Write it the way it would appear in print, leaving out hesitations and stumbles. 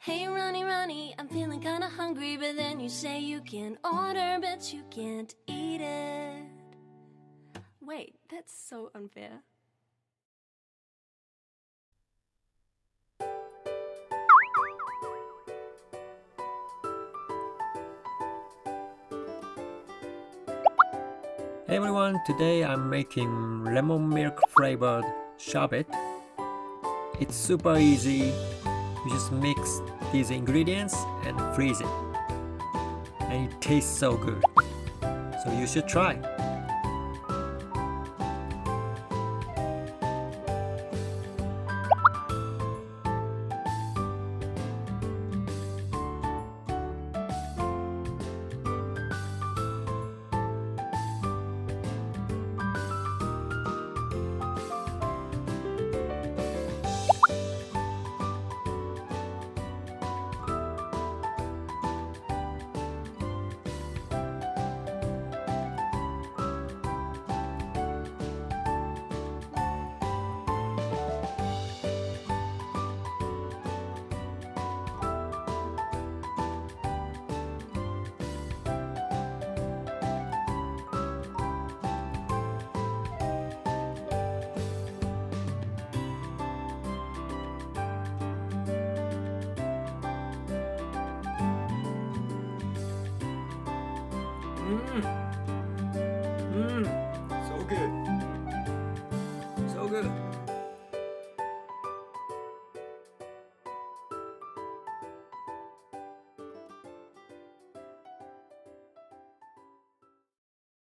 Hey Ronnie, Ronnie, I'm feeling kinda hungry, but then you say you can order, but you can't eat it. Wait, that's so unfair. Hey everyone, today I'm making lemon milk flavored sherbet. It's super easy. You just mix these ingredients and freeze it. And it tastes so good. So you should try.